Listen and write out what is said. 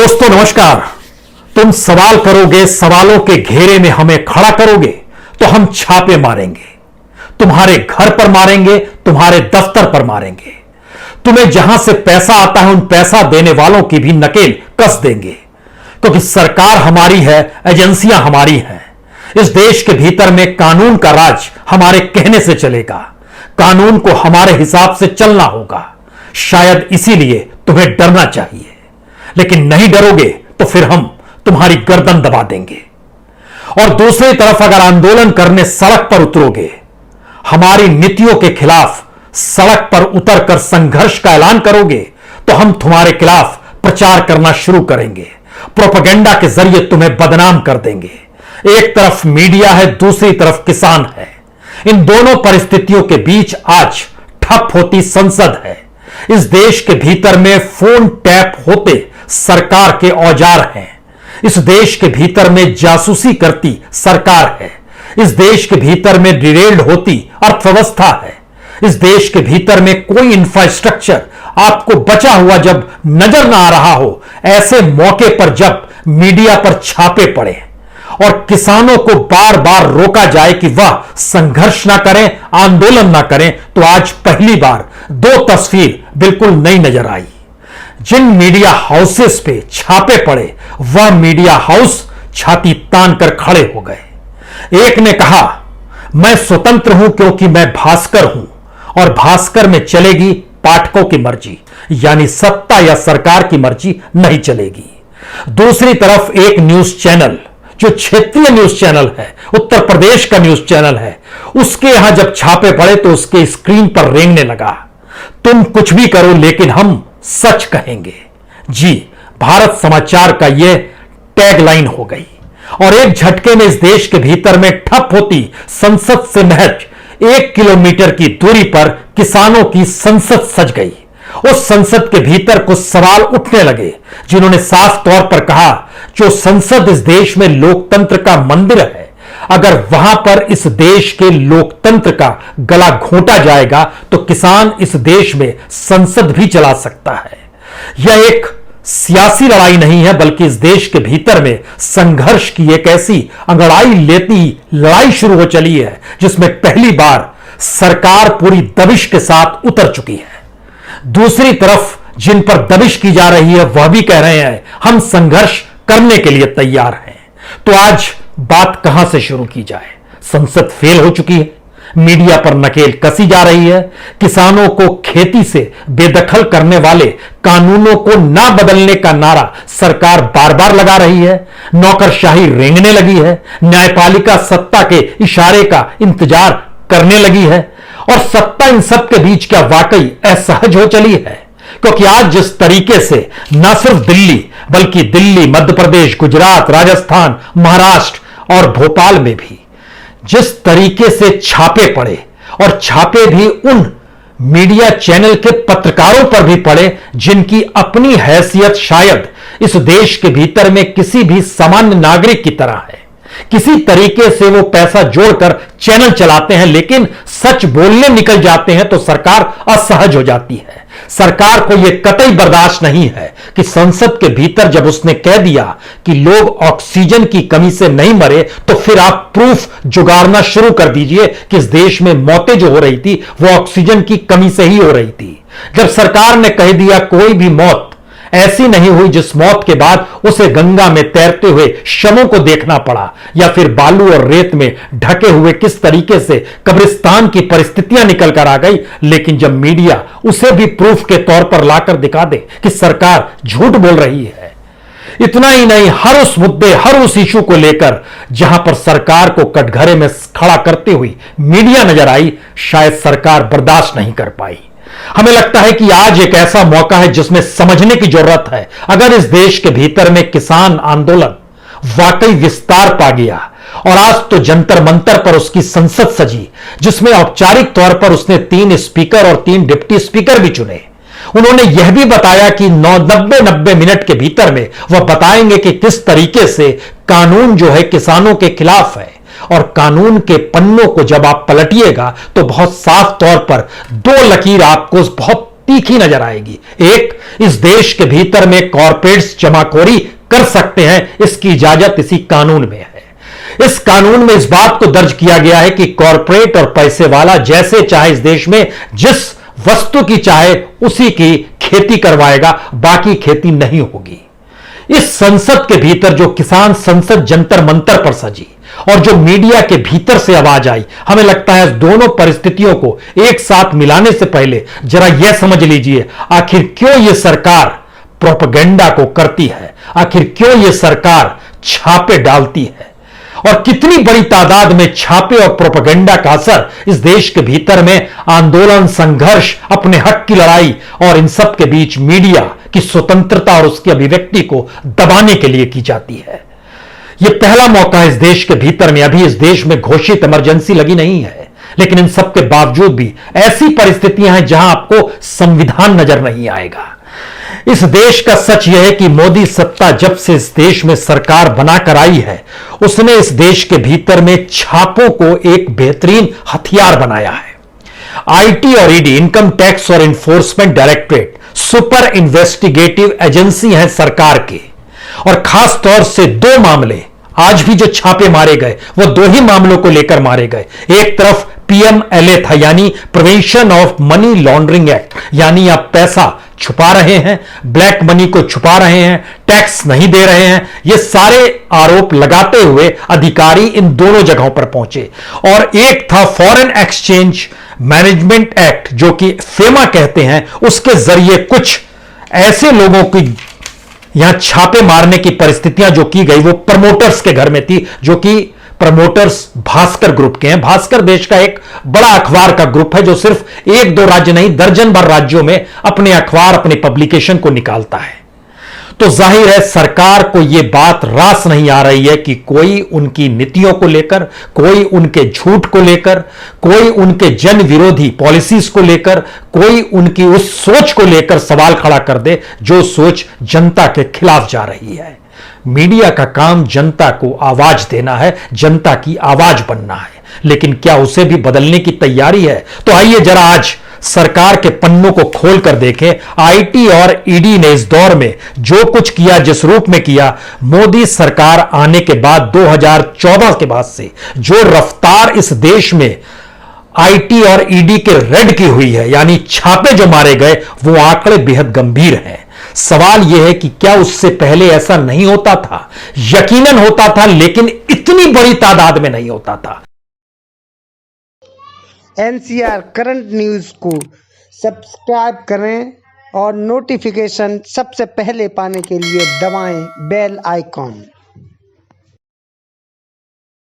दोस्तों नमस्कार। तुम सवाल करोगे, सवालों के घेरे में हमें खड़ा करोगे तो हम छापे मारेंगे, तुम्हारे घर पर मारेंगे, तुम्हारे दफ्तर पर मारेंगे। तुम्हें जहां से पैसा आता है उन पैसा देने वालों की भी नकेल कस देंगे, क्योंकि सरकार हमारी है, एजेंसियां हमारी हैं। इस देश के भीतर में कानून का राज हमारे कहने से चलेगा, कानून को हमारे हिसाब से चलना होगा। शायद इसीलिए तुम्हें डरना चाहिए, लेकिन नहीं डरोगे तो फिर हम तुम्हारी गर्दन दबा देंगे। और दूसरी तरफ अगर आंदोलन करने सड़क पर उतरोगे, हमारी नीतियों के खिलाफ सड़क पर उतरकर संघर्ष का ऐलान करोगे, तो हम तुम्हारे खिलाफ प्रचार करना शुरू करेंगे, प्रोपेगेंडा के जरिए तुम्हें बदनाम कर देंगे। एक तरफ मीडिया है, दूसरी तरफ किसान है। इन दोनों परिस्थितियों के बीच आज ठप होती संसद है। इस देश के भीतर में फोन टैप होते सरकार के औजार हैं। इस देश के भीतर में जासूसी करती सरकार है। इस देश के भीतर में डिरेल्ड होती अर्थव्यवस्था है। इस देश के भीतर में कोई इंफ्रास्ट्रक्चर आपको बचा हुआ जब नजर ना आ रहा हो, ऐसे मौके पर जब मीडिया पर छापे पड़े और किसानों को बार बार रोका जाए कि वह संघर्ष ना करें, आंदोलन ना करें, तो आज पहली बार दो तस्वीर बिल्कुल नई नजर आई। जिन मीडिया हाउसेस पे छापे पड़े, वह मीडिया हाउस छाती तान कर खड़े हो गए। एक ने कहा, मैं स्वतंत्र हूं क्योंकि मैं भास्कर हूं और भास्कर में चलेगी पाठकों की मर्जी, यानी सत्ता या सरकार की मर्जी नहीं चलेगी। दूसरी तरफ एक न्यूज चैनल, जो क्षेत्रीय न्यूज चैनल है, उत्तर प्रदेश का न्यूज चैनल है, उसके यहां जब छापे पड़े तो उसके स्क्रीन पर रेंगने लगा, तुम कुछ भी करो लेकिन हम सच कहेंगे। जी, भारत समाचार का यह टैगलाइन हो गई और एक झटके में इस देश के भीतर में ठप होती संसद से महज 1 किलोमीटर की दूरी पर किसानों की संसद सज गई। उस संसद के भीतर कुछ सवाल उठने लगे, जिन्होंने साफ तौर पर कहा, जो संसद इस देश में लोकतंत्र का मंदिर है, अगर वहां पर इस देश के लोकतंत्र का गला घोंटा जाएगा तो किसान इस देश में संसद भी चला सकता है। यह एक सियासी लड़ाई नहीं है, बल्कि इस देश के भीतर में संघर्ष की एक ऐसी अंगड़ाई लेती लड़ाई शुरू हो चली है, जिसमें पहली बार सरकार पूरी दबिश के साथ उतर चुकी है। दूसरी तरफ जिन पर दबिश की जा रही है, वह भी कह रहे हैं हम संघर्ष करने के लिए तैयार हैं। तो आज बात कहां से शुरू की जाए? संसद फेल हो चुकी है, मीडिया पर नकेल कसी जा रही है, किसानों को खेती से बेदखल करने वाले कानूनों को ना बदलने का नारा सरकार बार बार लगा रही है, नौकरशाही रेंगने लगी है, न्यायपालिका सत्ता के इशारे का इंतजार करने लगी है, और सत्ता इन सब के बीच क्या वाकई असहज हो चली है? क्योंकि आज जिस तरीके से न सिर्फ दिल्ली, बल्कि दिल्ली, मध्य प्रदेश, गुजरात, राजस्थान, महाराष्ट्र और भोपाल में भी जिस तरीके से छापे पड़े, और छापे भी उन मीडिया चैनल के पत्रकारों पर भी पड़े जिनकी अपनी हैसियत शायद इस देश के भीतर में किसी भी सामान्य नागरिक की तरह है। किसी तरीके से वो पैसा जोड़कर चैनल चलाते हैं, लेकिन सच बोलने निकल जाते हैं तो सरकार असहज हो जाती है। सरकार को यह कतई बर्दाश्त नहीं है कि संसद के भीतर जब उसने कह दिया कि लोग ऑक्सीजन की कमी से नहीं मरे, तो फिर आप प्रूफ जुगाड़ना शुरू कर दीजिए कि इस देश में मौतें जो हो रही थी वो ऑक्सीजन की कमी से ही हो रही थी। जब सरकार ने कह दिया कोई भी मौत ऐसी नहीं हुई जिस मौत के बाद उसे गंगा में तैरते हुए शवों को देखना पड़ा, या फिर बालू और रेत में ढके हुए किस तरीके से कब्रिस्तान की परिस्थितियां निकल कर आ गई, लेकिन जब मीडिया उसे भी प्रूफ के तौर पर लाकर दिखा दे कि सरकार झूठ बोल रही है। इतना ही नहीं, हर उस मुद्दे, हर उस इशू को लेकर जहां पर सरकार को कटघरे में खड़ा करती हुई मीडिया नजर आई, शायद सरकार बर्दाश्त नहीं कर पाई। हमें लगता है कि आज एक ऐसा मौका है जिसमें समझने की जरूरत है। अगर इस देश के भीतर में किसान आंदोलन वाकई विस्तार पा गया, और आज तो जंतर मंतर पर उसकी संसद सजी, जिसमें औपचारिक तौर पर उसने 3 स्पीकर और 3 डिप्टी स्पीकर भी चुने। उन्होंने यह भी बताया कि 90 मिनट के भीतर में वह बताएंगे कि किस तरीके से कानून जो है किसानों के खिलाफ है, और कानून के पन्नों को जब आप पलटिएगा तो बहुत साफ तौर पर 2 लकीर आपको बहुत तीखी नजर आएगी। एक, इस देश के भीतर में कॉर्पोरेट्स जमाखोरी कर सकते हैं, इसकी इजाजत इसी कानून में है। इस कानून में इस बात को दर्ज किया गया है कि कॉर्पोरेट और पैसे वाला जैसे चाहे इस देश में जिस वस्तु की चाहे उसी की खेती करवाएगा, बाकी खेती नहीं होगी। इस संसद के भीतर जो किसान संसद जंतर मंतर पर सजी और जो मीडिया के भीतर से आवाज आई, हमें लगता है दोनों परिस्थितियों को एक साथ मिलाने से पहले जरा यह समझ लीजिए आखिर क्यों यह सरकार प्रोपेगेंडा को करती है, आखिर क्यों यह सरकार छापे डालती है और कितनी बड़ी तादाद में छापे और प्रोपेगेंडा का असर इस देश के भीतर में आंदोलन, संघर्ष, अपने हक की लड़ाई और इन सब के बीच मीडिया की स्वतंत्रता और उसकी अभिव्यक्ति को दबाने के लिए की जाती है। यह पहला मौका है इस देश के भीतर में। अभी इस देश में घोषित इमरजेंसी लगी नहीं है, लेकिन इन सब के बावजूद भी ऐसी परिस्थितियां हैं जहां आपको संविधान नजर नहीं आएगा। इस देश का सच यह है कि मोदी सत्ता जब से इस देश में सरकार बनाकर आई है, उसने इस देश के भीतर में छापों को एक बेहतरीन हथियार बनाया है। आईटी और ईडी, इनकम टैक्स और enforcement directorate super investigative agency है सरकार के, और खास तौर से दो मामले आज भी जो छापे मारे गए वो दो ही मामलों को लेकर मारे गए। एक तरफ पीएमएलए था, यानी prevention of money laundering act, यानी आप पैसा छुपा रहे हैं, ब्लैक मनी को छुपा रहे हैं, टैक्स नहीं दे रहे हैं, ये सारे आरोप लगाते हुए अधिकारी इन दोनों जगहों पर पहुंचे। और एक था फॉरेन एक्सचेंज मैनेजमेंट एक्ट, जो कि फेमा कहते हैं, उसके जरिए कुछ ऐसे लोगों की यहां छापे मारने की परिस्थितियां जो की गई वो प्रमोटर्स के घर में थी, जो कि प्रमोटर्स भास्कर ग्रुप के हैं। भास्कर देश का एक बड़ा अखबार का ग्रुप है जो सिर्फ एक दो राज्य नहीं दर्जन भर राज्यों में अपने अखबार, अपने पब्लिकेशन को निकालता है। तो जाहिर है सरकार को यह बात रास नहीं आ रही है कि कोई उनकी नीतियों को लेकर, कोई उनके झूठ को लेकर, कोई उनके जन विरोधी पॉलिसीज को लेकर, कोई उनकी उस सोच को लेकर सवाल खड़ा कर दे जो सोच जनता के खिलाफ जा रही है। मीडिया का काम जनता को आवाज देना है, जनता की आवाज बनना है, लेकिन क्या उसे भी बदलने की तैयारी है? तो आइए जरा आज सरकार के पन्नों को खोलकर देखें। आईटी और ईडी ने इस दौर में जो कुछ किया, जिस रूप में किया, मोदी सरकार आने के बाद 2014 के बाद से जो रफ्तार इस देश में आईटी और ईडी के रेड की हुई है, यानी छापे जो मारे गए, वो आंकड़े बेहद गंभीर हैं। सवाल यह है कि क्या उससे पहले ऐसा नहीं होता था? यकीनन होता था, लेकिन इतनी बड़ी तादाद में नहीं होता था। एनसीआर करंट न्यूज़ को सब्सक्राइब करें और नोटिफिकेशन सबसे पहले पाने के लिए दबाएं बेल आइकॉन।